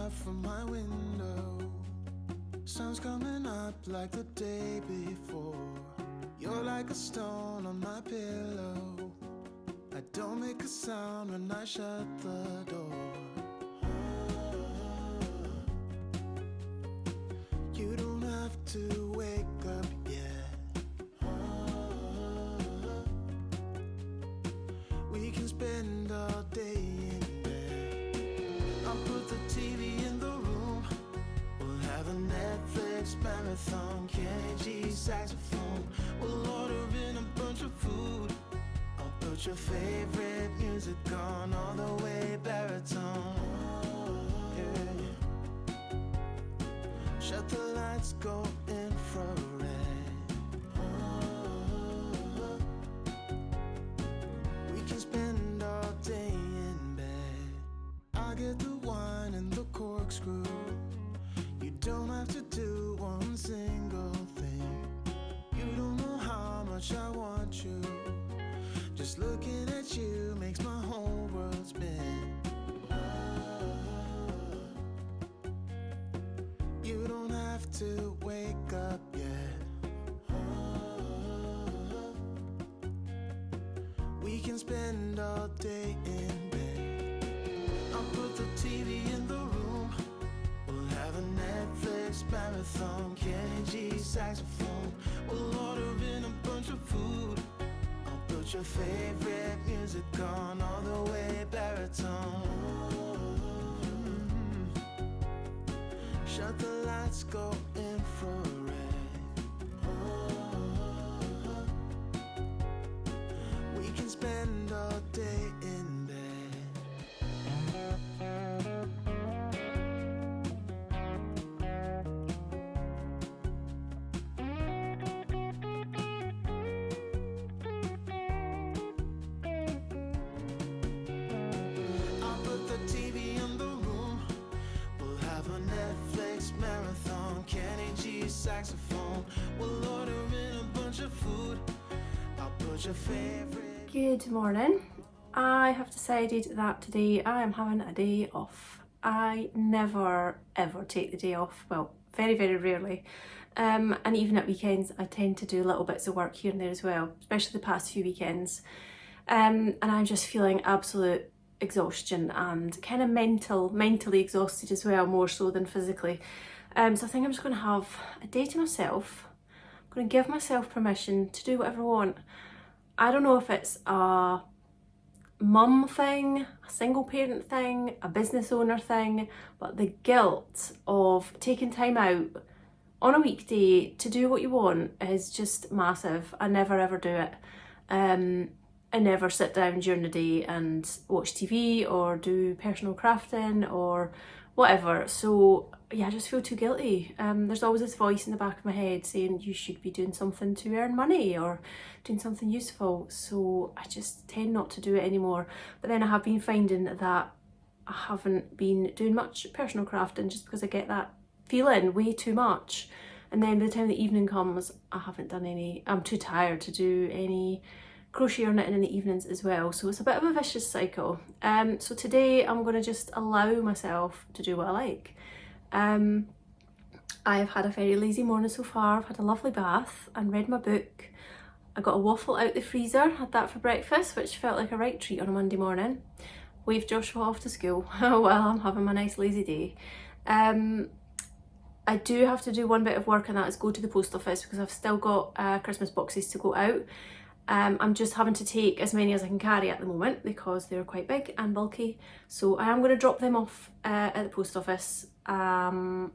out from my window. Sun's coming up like the day before. You're like a stone on my pillow. I don't make a sound when I shut the door. You don't have to wake up yet. We can spend all day in bed. I'll put the TV in the room. We'll have a Netflix marathon, Kenny G saxophone. We'll order in a bunch of food. I'll put your favorite music on all the way baritone. Yeah. Shut the lights, go infrared. We can spend all day in bed. I get the wine and the corkscrew. You don't have to do one single thing. You don't know how much I want you. Just looking at you makes my whole world spin. You don't have to wake up yet. We can spend all day in bed. I'll put the TV in the room. We'll have a Netflix marathon, Kenny G saxophone. We'll order in a bunch of food. I'll put your favorite music on all the way baritone. Shut the lights, go infrared. We can spend all day in bed. I'll put the TV in the room. We'll have a Netflix marathon, Kenny G saxophone. We'll order in a bunch of food. I'll put your favorite. Good morning. I have decided that today I am having a day off. I never ever take the day off, well, very rarely, and even at weekends I tend to do little bits of work here and there as well, especially the past few weekends, and I'm just feeling absolute exhaustion and kind of mentally exhausted as well, more so than physically. So I think I'm just going to have a day to myself. I'm going to give myself permission to do whatever I want. I don't know if it's a mum thing, a single parent thing, a business owner thing, but the guilt of taking time out on a weekday to do what you want is just massive. I never ever do it. I never sit down during the day and watch TV or do personal crafting or whatever. So yeah, I just feel too guilty. There's always this voice in the back of my head saying you should be doing something to earn money or doing something useful. So I just tend not to do it anymore. But then I have been finding that I haven't been doing much personal crafting just because I get that feeling way too much. And then by the time the evening comes, I haven't done any. I'm too tired to do any crochet or knitting in the evenings as well, so it's a bit of a vicious cycle. So today I'm going to just allow myself to do what I like. I have had a very lazy morning so far. I've had a lovely bath and read my book. I got a waffle out the freezer, had that for breakfast, which felt like a right treat on a Monday morning. Waved Joshua off to school while I'm having my nice lazy day. I do have to do one bit of work, and that is go to the post office because I've still got Christmas boxes to go out. I'm just having to take as many as I can carry at the moment because they're quite big and bulky. So I am going to drop them off at the post office. The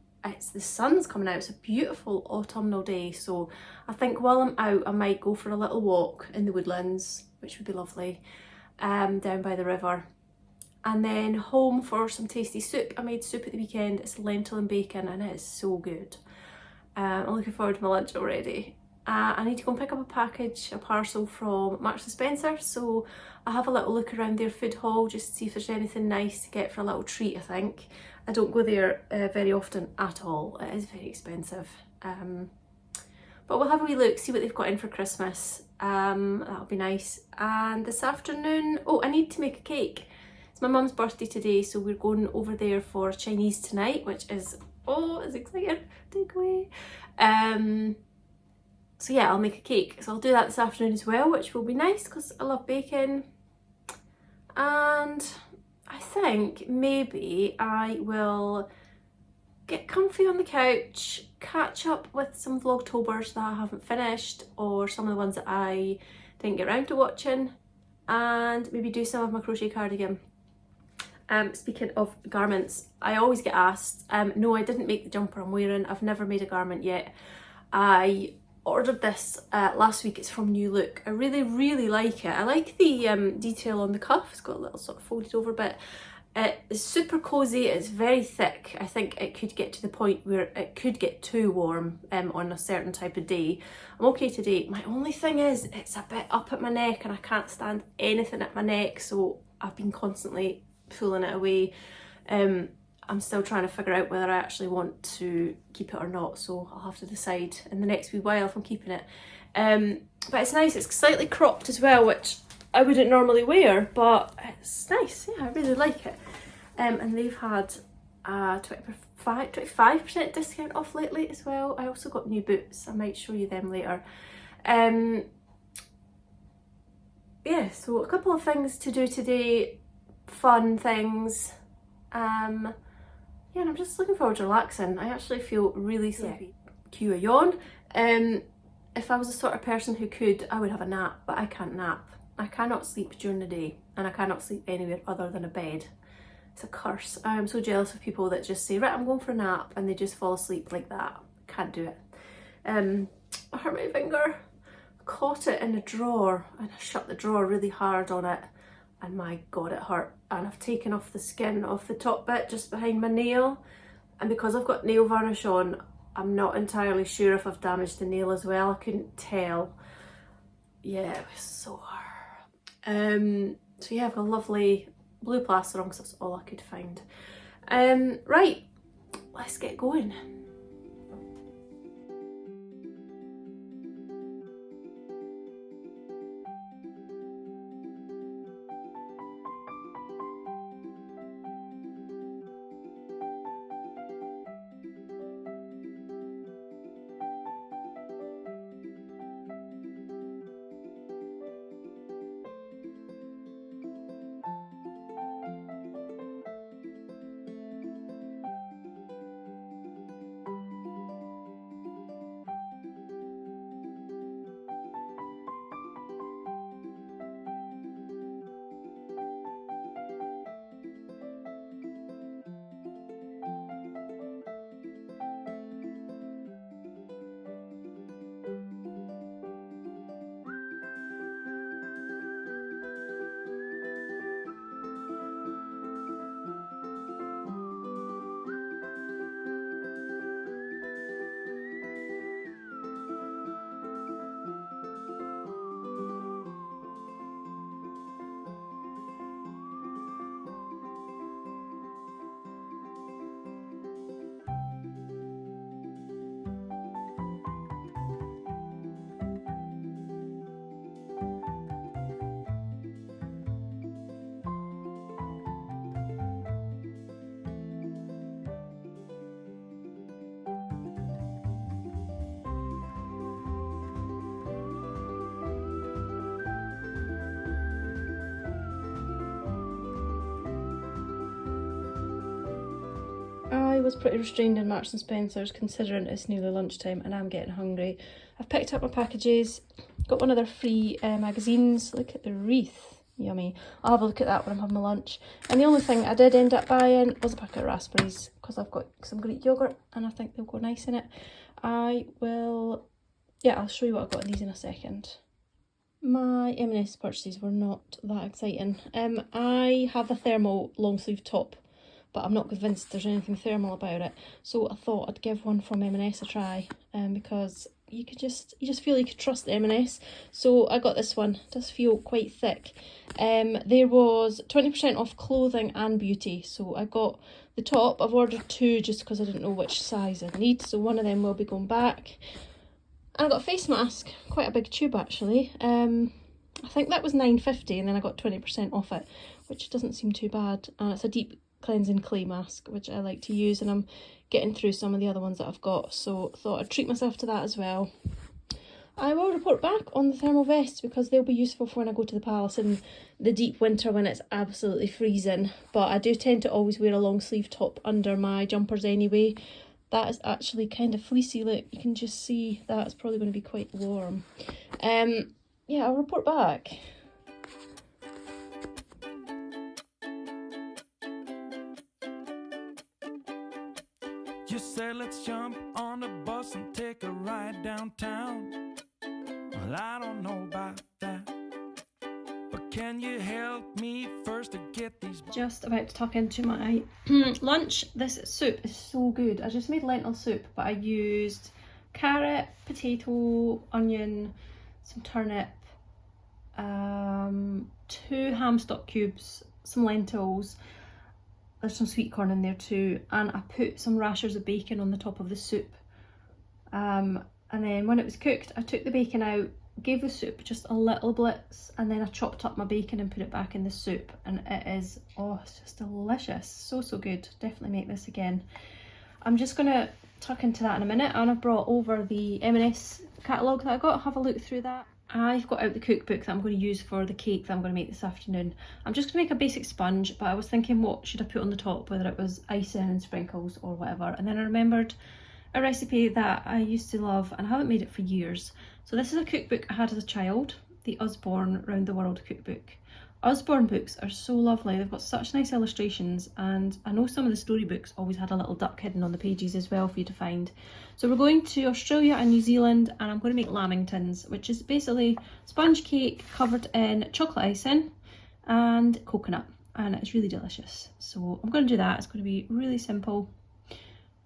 sun's coming out. It's a beautiful autumnal day. So I think while I'm out, I might go for a little walk in the woodlands, which would be lovely, down by the river. And then home for some tasty soup. I made soup at the weekend. It's lentil and bacon and it is so good. I'm looking forward to my lunch already. I need to go and pick up a parcel from Marks and Spencer, so I'll have a little look around their food hall just to see if there's anything nice to get for a little treat. I think I don't go there very often at all. It is very expensive, but we'll have a wee look, see what they've got in for Christmas. That'll be nice. And this afternoon, oh, I need to make a cake. my mum's birthday today, so we're going over there for Chinese tonight, which is, oh, it's exciting, takeaway. So yeah, I'll make a cake. So I'll do that this afternoon as well, which will be nice because I love baking. And I think maybe I will get comfy on the couch, catch up with some Vlogtobers that I haven't finished, or some of the ones that I didn't get around to watching, and maybe do some of my crochet cardigan. Speaking of garments, I always get asked, no, I didn't make the jumper I'm wearing. I've never made a garment yet. I ordered this last week. It's from New Look. I really like it. I like the detail on the cuff. It's got a little sort of folded over bit. It's super cozy. It's very thick. I think it could get to the point where it could get too warm on a certain type of day. I'm okay today. My only thing is it's a bit up at my neck and I can't stand anything at my neck, so I've been constantly pulling it away. I'm still trying to figure out whether I actually want to keep it or not, so I'll have to decide in the next wee while if I'm keeping it. But it's nice. It's slightly cropped as well, which I wouldn't normally wear, but it's nice. Yeah, I really like it. And they've had a 25% discount off lately as well. I also got new boots. I might show you them later. Yeah, so a couple of things to do today, fun things. Yeah, and I'm just looking forward to relaxing. I actually feel really sleepy. Cue a yawn. If I was the sort of person who could, I would have a nap, but I can't nap. I cannot sleep during the day, and I cannot sleep anywhere other than a bed. It's a curse. I'm so jealous of people that just say, right, I'm going for a nap, and they just fall asleep like that. Can't do it. I hurt my finger. Caught it in a drawer, and I shut the drawer really hard on it, and my god, it hurt. And I've taken off the skin off the top bit just behind my nail, and because I've got nail varnish on, I'm not entirely sure if I've damaged the nail as well. I couldn't tell. Yeah, it was so hard. So yeah, I've got a lovely blue plaster on because that's all I could find. Right, let's get going. I was pretty restrained in Marks and Spencer's considering it's nearly lunchtime and I'm getting hungry. I've picked up my packages, got one of their free magazines. Look at the wreath, yummy. I'll have a look at that when I'm having my lunch. And the only thing I did end up buying was a packet of raspberries because I've got some Greek yoghurt and I think they'll go nice in it. I'll show you what I've got in these in a second. My M&S purchases were not that exciting. I have a thermal long sleeve top, but I'm not convinced there's anything thermal about it. So I thought I'd give one from M&S a try, because you just feel you could trust M&S. So I got this one. It does feel quite thick. There was 20% off clothing and beauty. So I got the top. I've ordered two just because I didn't know which size I need. So one of them will be going back. And I got a face mask, quite a big tube actually. I think that was £9.50, and then I got 20% off it, which doesn't seem too bad. And it's a deep cleansing clay mask, which I like to use, and I'm getting through some of the other ones that I've got, so thought I'd treat myself to that as well. I will report back on the thermal vests because they'll be useful for when I go to the palace in the deep winter when it's absolutely freezing. But I do tend to always wear a long sleeve top under my jumpers anyway. That is actually kind of fleecy, look, you can just see that's probably going to be quite warm. Yeah, I'll report back. You said let's jump on the bus and take a ride downtown. Well, I don't know about that, but can you help me first to get these? Just about to tuck into my lunch. This soup is so good. I just made lentil soup, but I used carrot, potato, onion, some turnip, 2 ham stock cubes, some lentils. There's some sweet corn in there too, and I put some rashers of bacon on the top of the soup. And then when it was cooked, I took the bacon out, gave the soup just a little blitz, and then I chopped up my bacon and put it back in the soup, and it is, oh, it's just delicious. So good. Definitely make this again. I'm just gonna tuck into that in a minute, and I've brought over the M&S catalogue that I got. Have a look through that. I've got out the cookbook that I'm going to use for the cake that I'm going to make this afternoon. I'm just going to make a basic sponge, but I was thinking what should I put on the top, whether it was icing and sprinkles or whatever. And then I remembered a recipe that I used to love and I haven't made it for years. So this is a cookbook I had as a child, the Usborne Round the World cookbook. Usborne books are so lovely, they've got such nice illustrations, and I know some of the storybooks always had a little duck hidden on the pages as well for you to find. So we're going to Australia and New Zealand, and I'm going to make lamingtons, which is basically sponge cake covered in chocolate icing and coconut, and it's really delicious. So I'm going to do that. It's going to be really simple.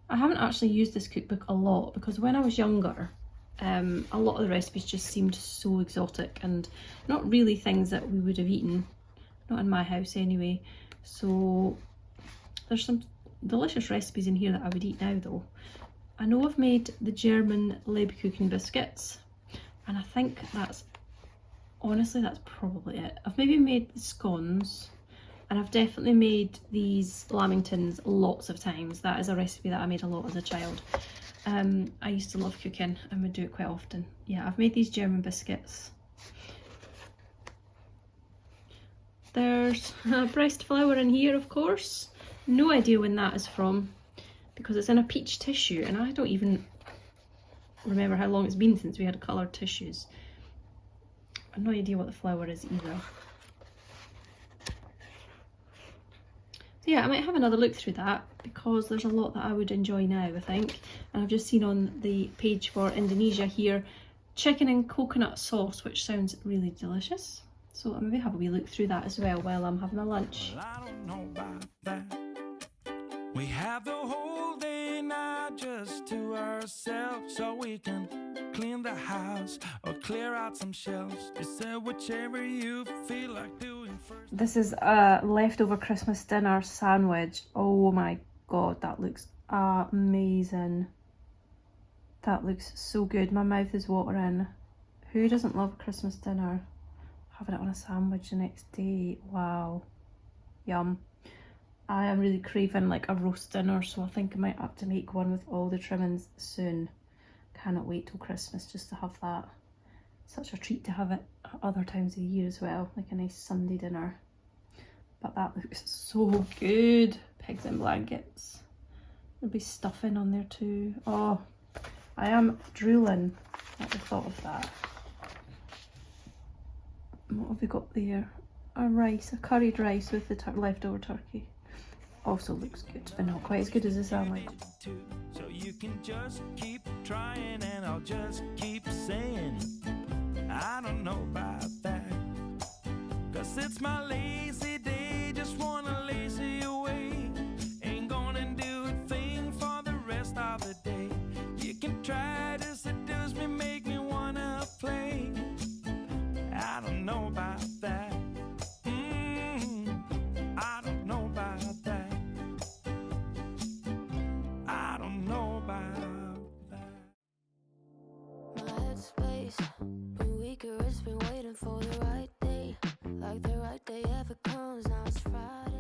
I haven't actually used this cookbook a lot because when I was younger, a lot of the recipes just seemed so exotic and not really things that we would have eaten, not in my house anyway. So there's some delicious recipes in here that I would eat now though. I know I've made the German Lebkuchen biscuits, and I think that's, honestly, that's probably it. I've maybe made the scones, and I've definitely made these lamingtons lots of times. That is a recipe that I made a lot as a child. I used to love cooking and would do it quite often. Yeah, I've made these German biscuits. There's a breast flour in here, of course. No idea when that is from because it's in a peach tissue, and I don't even remember how long it's been since we had coloured tissues. I've no idea what the flour is either. So yeah, I might have another look through that because there's a lot that I would enjoy now, I think. And I've just seen on the page for Indonesia here, chicken and coconut sauce, which sounds really delicious. So I'll maybe have a wee look through that as well while I'm having my lunch. Well, I don't know about that. We have the whole day now just to ourselves, so we can clean the house or clear out some shelves. Just say whichever you feel like doing first. This is a leftover Christmas dinner sandwich. Oh my god, that looks amazing. That looks so good. My mouth is watering. Who doesn't love a Christmas dinner? Having it on a sandwich the next day. Wow. Yum. I am really craving like a roast dinner, so I think I might have to make one with all the trimmings soon. Cannot wait till Christmas just to have that. Such a treat to have it at other times of the year as well, like a nice Sunday dinner. But that looks so good. Pigs in blankets. There'll be stuffing on there too. Oh, I am drooling at the thought of that. What have we got there? A rice, a curried rice with the leftover turkey. Also looks good, but not quite as good as the sandwich. So you can just keep trying and I'll just keep saying I don't know about that. Cause it's my lazy day, just wanna lazy away. Ain't gonna do a thing for the rest of the day. You can try to seduce me, make me wanna play. I don't know about that. I don't know about that. I don't know about that. My headspace, been weaker, it's been waiting for the right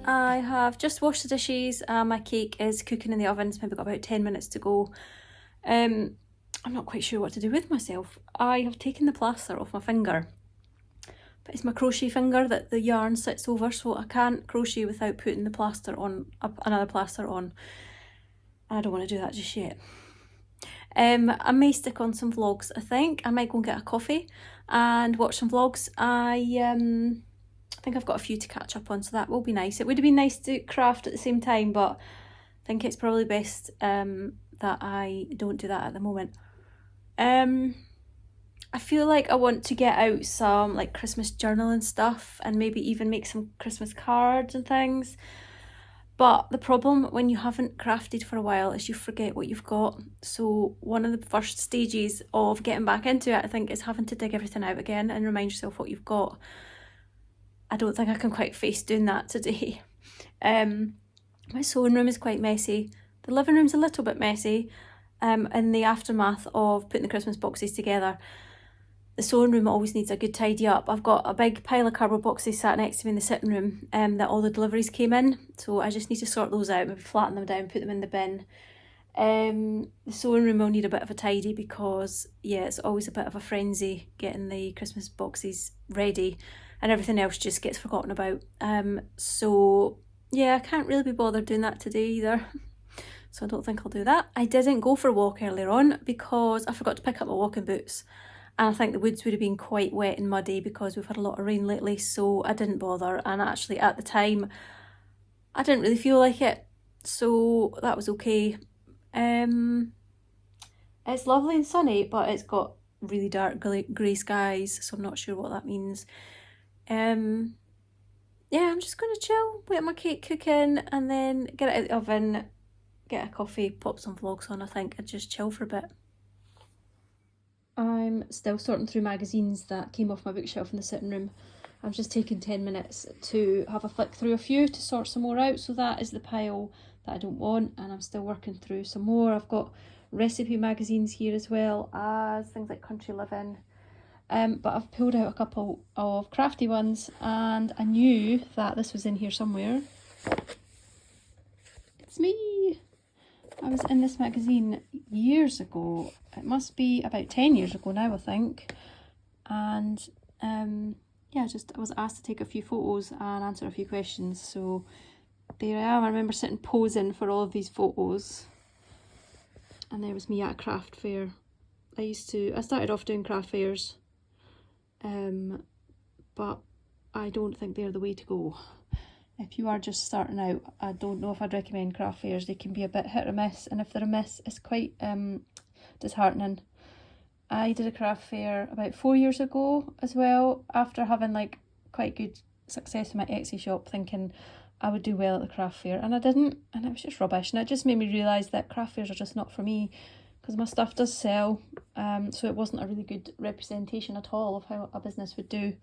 I have just washed the dishes and my cake is cooking in the oven. It's maybe got about 10 minutes to go. I'm not quite sure what to do with myself. I have taken the plaster off my finger, but it's my crochet finger that the yarn sits over, so I can't crochet without putting the plaster on, another plaster on. I don't want to do that just yet. I may stick on some vlogs, I think. I might go and get a coffee and watch some vlogs. I think I've got a few to catch up on, so that will be nice. It would have been nice to craft at the same time, but I think it's probably best that I don't do that at the moment. I feel like I want to get out some like Christmas journaling stuff and maybe even make some Christmas cards and things. But the problem when you haven't crafted for a while is you forget what you've got. So one of the first stages of getting back into it, I think, is having to dig everything out again and remind yourself what you've got. I don't think I can quite face doing that today. My sewing room is quite messy. The living room's a little bit messy in the aftermath of putting the Christmas boxes together. The sewing room always needs a good tidy up. I've got a big pile of cardboard boxes sat next to me in the sitting room that all the deliveries came in. So I just need to sort those out, maybe flatten them down, put them in the bin. The sewing room will need a bit of a tidy because, yeah, it's always a bit of a frenzy getting the Christmas boxes ready and everything else just gets forgotten about. So, yeah, I can't really be bothered doing that today either. So I don't think I'll do that. I didn't go for a walk earlier on because I forgot to pick up my walking boots. And I think the woods would have been quite wet and muddy because we've had a lot of rain lately, so I didn't bother. And actually at the time, I didn't really feel like it, so that was okay. It's lovely and sunny, but it's got really dark grey skies, so I'm not sure what that means. Yeah, I'm just going to chill, wait my cake cooking, and then get it out of the oven, get a coffee, pop some vlogs on, I think, and just chill for a bit. I'm still sorting through magazines that came off my bookshelf in the sitting room. I've just taken 10 minutes to have a flick through a few to sort some more out, so that is the pile that I don't want, and I'm still working through some more. I've got recipe magazines here as well as things like Country Living, but I've pulled out a couple of crafty ones, and I knew that this was in here somewhere. It's me! I was in this magazine years ago. It must be about 10 years ago now, I think. And yeah, I was asked to take a few photos and answer a few questions. So there I am. I remember sitting posing for all of these photos. And there was me at a craft fair. I started off doing craft fairs, but I don't think they're the way to go. If you are just starting out, I don't know if I'd recommend craft fairs. They can be a bit hit or miss, and if they're a miss, it's quite disheartening. I did a craft fair about 4 years ago as well, after having like quite good success in my Etsy shop, thinking I would do well at the craft fair, and I didn't, and it was just rubbish, and it just made me realise that craft fairs are just not for me, because my stuff does sell, so it wasn't a really good representation at all of how a business would do,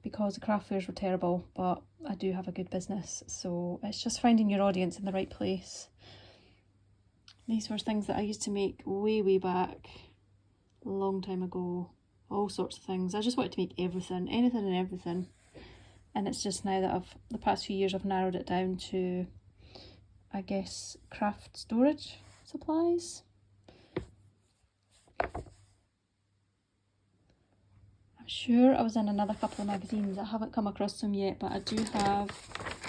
because the craft fairs were terrible, but I do have a good business, so it's just finding your audience in the right place. These were things that I used to make way back, a long time ago, all sorts of things. I just wanted to make everything, anything and everything, and it's just now that the past few years I've narrowed it down to, I guess, craft storage supplies. Sure, I was in another couple of magazines. I haven't come across them yet, but I do have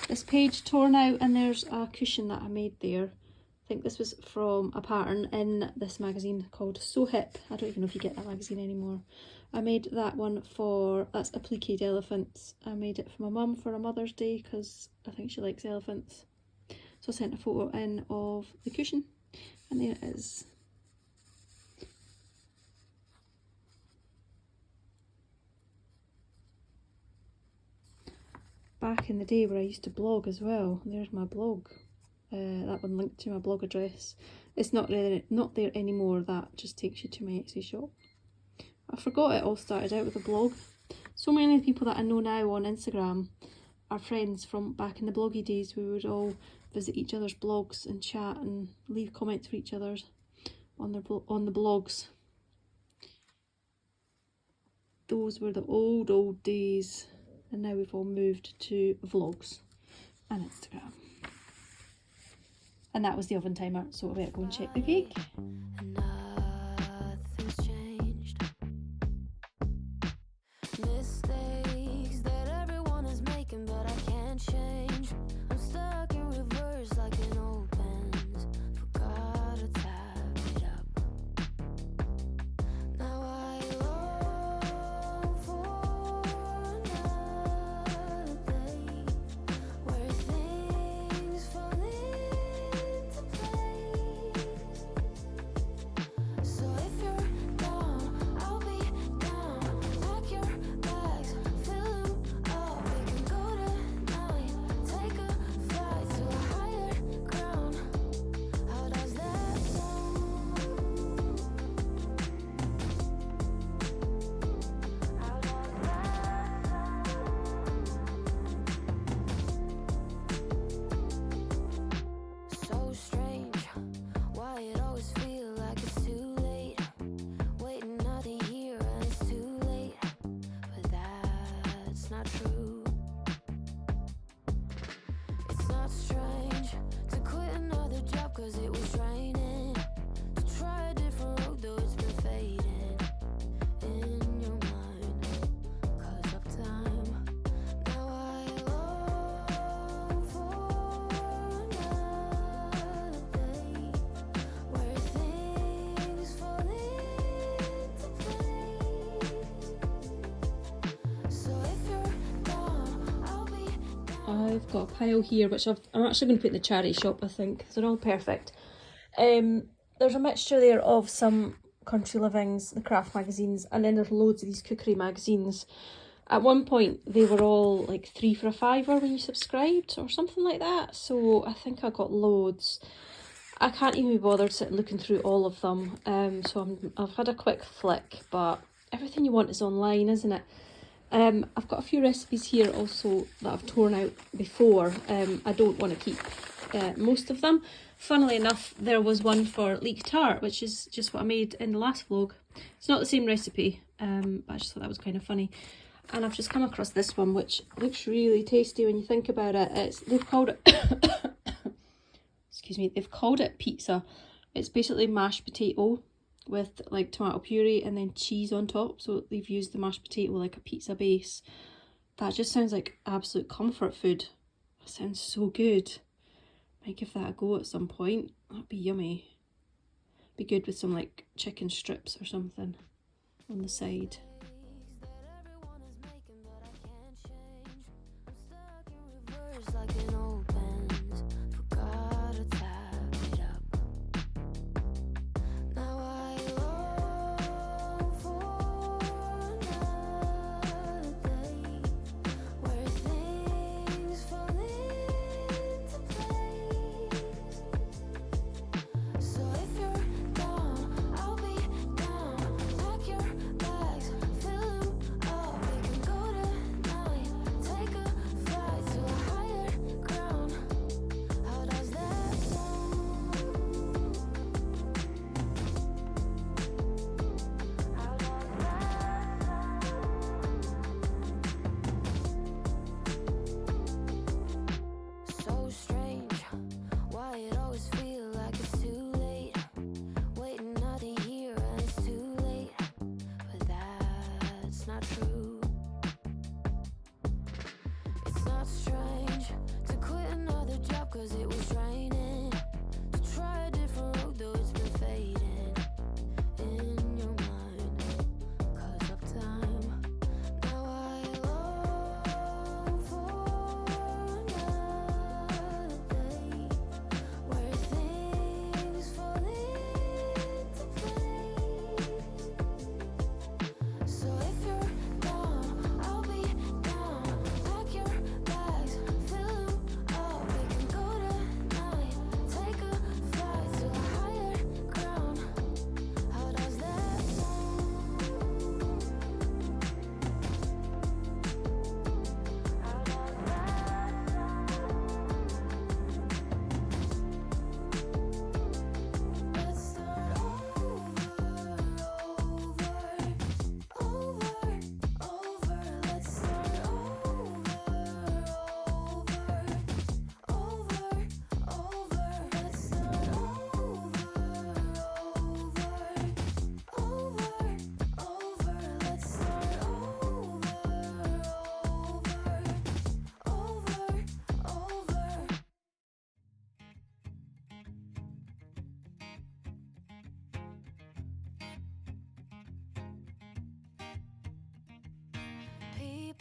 this page torn out, and there's a cushion that I made there. I think this was from a pattern in this magazine called So Hip. I don't even know if you get that magazine anymore. I made that one that's appliqued elephants. I made it for my mum for a Mother's Day because I think she likes elephants. So I sent a photo in of the cushion, and there it is. Back in the day where I used to blog as well. There's my blog. That one linked to my blog address. It's not there anymore. That just takes you to my Etsy shop. I forgot it all started out with a blog. So many people that I know now on Instagram are friends from back in the bloggy days. We would all visit each other's blogs and chat and leave comments for each other's on the blogs. Those were the old days. And now we've all moved to vlogs. and Instagram. And that was the oven timer, so I better go and check the cake. Nothing's changed. Mistakes that everyone is making, but I can't change. I'm stuck in reverse like an old Benz. Forgot to tap it up. Now I long for another day where things fall into place. So if you're down, I'll be down. Pack your bags, fill 'em up. We can go tonight, take a flight to a higher ground. How does that sound? How does that sound? So strange, why it always feel like it's too late. Waiting another year and it's too late. But that's not true. It's not strange to quit another job cause it was draining. To try a different road though it's been fading in your mind cause of time. Now I long for another day where things fall into place. So if you're down, I'll be down. I've got a pile here which I'm actually going to put in the charity shop, I think. They're all perfect. There's a mixture there of some country livings, the craft magazines, and then there's loads of these cookery magazines. At one point they were all like 3 for a £5 when you subscribed or something like that, so I think I got loads. I can't even be bothered sitting looking through all of them, so I've had a quick flick, but everything you want is online, isn't it? I've got a few recipes here also that I've torn out before. I don't want to keep most of them. Funnily enough, there was one for leek tart, which is just what I made in the last vlog. It's not the same recipe, but I just thought that was kind of funny. And I've just come across this one, which looks really tasty when you think about it. They've called it, excuse me, they've called it pizza. It's basically mashed potato with like tomato puree and then cheese on top. So they've used the mashed potato like a pizza base. That just sounds like absolute comfort food. That sounds so good. Might give that a go at some point. That'd be yummy. Be good with some like chicken strips or something on the side. That everyone is making, but I can't change. I'm stuck in reverse like an old Benz. Forgot to tap it up. Now I long for another day where things fall into place. So if you're down, I'll be down. Pack your bags,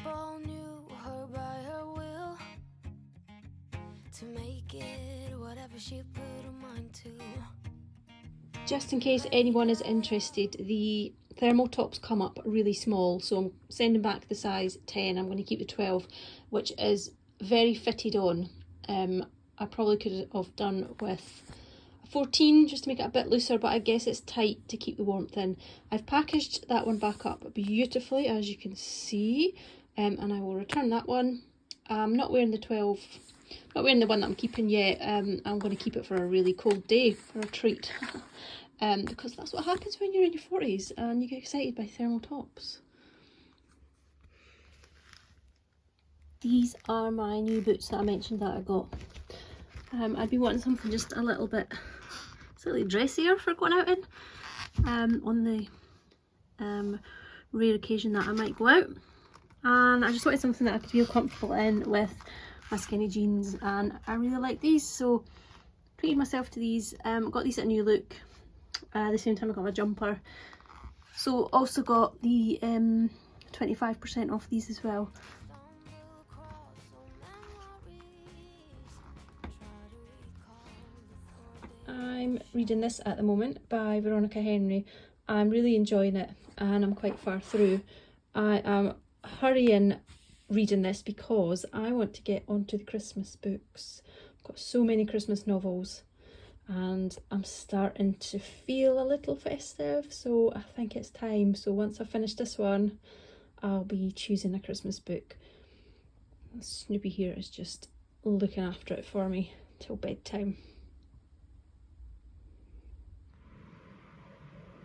all knew her by her will, to make it whatever she put her mind to. Just in case anyone is interested, the thermal tops come up really small, so I'm sending back the size 10. I'm going to keep the 12, which is very fitted on. I probably could have done with a 14 just to make it a bit looser, but I guess it's tight to keep the warmth in. I've packaged that one back up beautifully, as you can see, and I will return that one. I'm not wearing the 12, not wearing the one that I'm keeping yet. I'm going to keep it for a really cold day, for a treat. Because that's what happens when you're in your 40s and you get excited by thermal tops. These are my new boots that I mentioned that I got. I'd be wanting something just a little bit slightly dressier for going out in, on the rare occasion that I might go out. And I just wanted something that I could feel comfortable in with my skinny jeans, and I really like these, so treated myself to these. Got these at a New Look. The same time I got my jumper, so also got the 25% off these as well. I'm reading this at the moment by Veronica Henry. I'm really enjoying it and I'm quite far through. I am hurrying reading this because I want to get onto the Christmas books. I've got so many Christmas novels and I'm starting to feel a little festive, so I think it's time. So once I finish this one, I'll be choosing a Christmas book. Snoopy here is just looking after it for me till bedtime.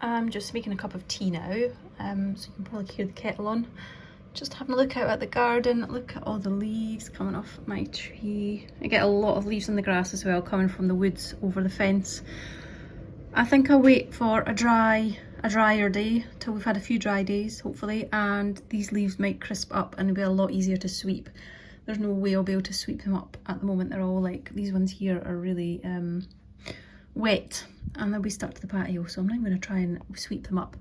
I'm just making a cup of tea now, so you can probably hear the kettle on. Just having a look out at the garden, look at all the leaves coming off my tree. I get a lot of leaves on the grass as well, coming from the woods over the fence. I think I'll wait for a drier day, till we've had a few dry days, hopefully, and these leaves might crisp up and it'll be a lot easier to sweep. There's no way I'll be able to sweep them up at the moment. They're all like, these ones here are really wet and they'll be stuck to the patio, so I'm not going to try and sweep them up.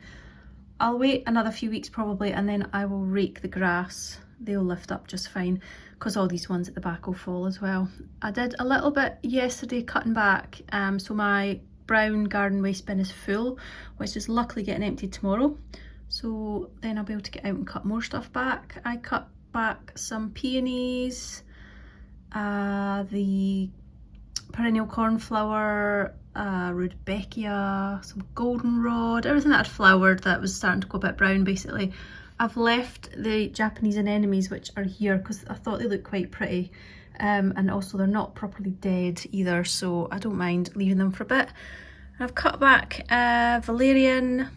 I'll wait another few weeks probably, and then I will rake the grass. They'll lift up just fine because all these ones at the back will fall as well. I did a little bit yesterday cutting back, so my brown garden waste bin is full, which is luckily getting emptied tomorrow, so then I'll be able to get out and cut more stuff back. I cut back some peonies, the perennial cornflower, rudbeckia, some goldenrod, everything that had flowered that was starting to go a bit brown basically. I've left the Japanese anemones, which are here, because I thought they looked quite pretty, and also they're not properly dead either, so I don't mind leaving them for a bit. And I've cut back valerian.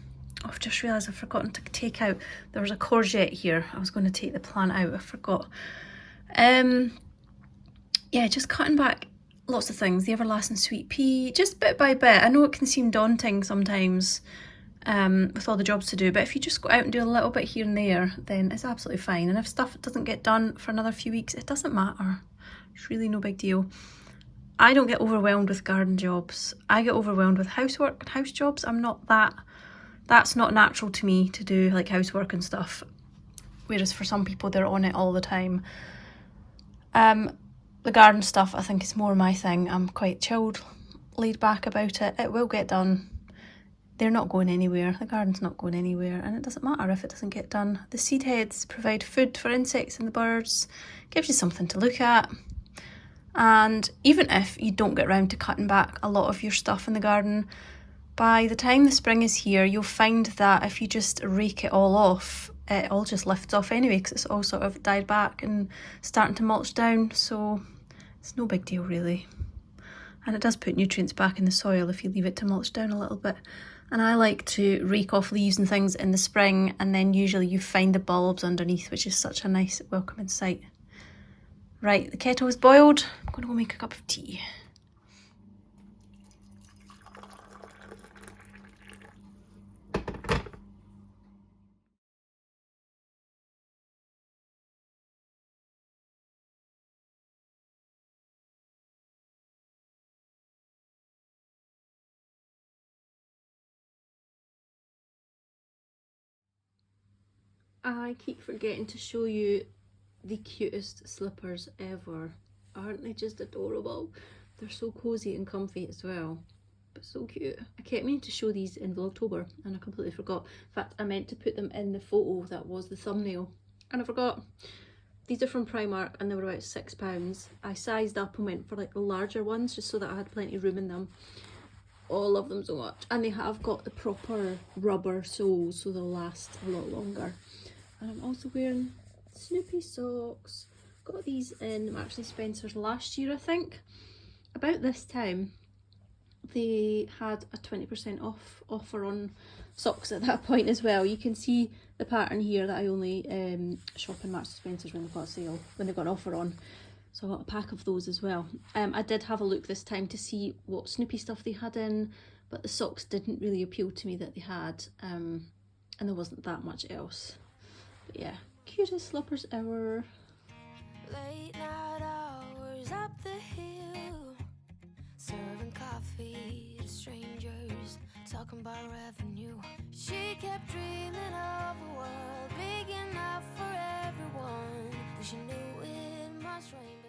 Oh, I've just realised I've forgotten to take out, there was a courgette here. I was going to take the plant out, I forgot. Yeah, just cutting back lots of things. The everlasting sweet pea, just bit by bit. I know it can seem daunting sometimes with all the jobs to do, but if you just go out and do a little bit here and there, then it's absolutely fine. And if stuff doesn't get done for another few weeks, it doesn't matter. It's really no big deal. I don't get overwhelmed with garden jobs. I get overwhelmed with housework and house jobs. I'm not that's not natural to me to do, like housework and stuff. Whereas for some people, they're on it all the time. The garden stuff, I think, is more my thing. I'm quite chilled, laid back about it. It will get done. They're not going anywhere. The garden's not going anywhere, and it doesn't matter if it doesn't get done. The seed heads provide food for insects and the birds, gives you something to look at. And even if you don't get round to cutting back a lot of your stuff in the garden, by the time the spring is here, you'll find that if you just rake it all off, it all just lifts off anyway, because it's all sort of died back and starting to mulch down, so it's no big deal really. And it does put nutrients back in the soil if you leave it to mulch down a little bit. And I like to rake off leaves and things in the spring, and then usually you find the bulbs underneath, which is such a nice welcoming sight. Right, the kettle is boiled. I'm going to go make a cup of tea. I keep forgetting to show you the cutest slippers ever. Aren't they just adorable? They're so cozy and comfy as well, but so cute. I kept meaning to show these in Vlogtober and I completely forgot. In fact, I meant to put them in the photo that was the thumbnail and I forgot. These are from Primark and they were about £6. I sized up and went for like the larger ones just so that I had plenty of room in them. Oh, I love them so much. And they have got the proper rubber soles so they'll last a lot longer. And I'm also wearing Snoopy socks. Got these in Marks and Spencer's last year, I think. About this time, they had a 20% off offer on socks at that point as well. You can see the pattern here that I only shop in Marks and Spencer's when they've got a sale, when they've got an offer on. So I got a pack of those as well. I did have a look this time to see what Snoopy stuff they had in, but the socks didn't really appeal to me that they had, and there wasn't that much else. But yeah, cutest slippers ever. Late night hours up the hill, serving coffee to strangers, talking about revenue. She kept dreaming of a world big enough for everyone, but she knew it must rain.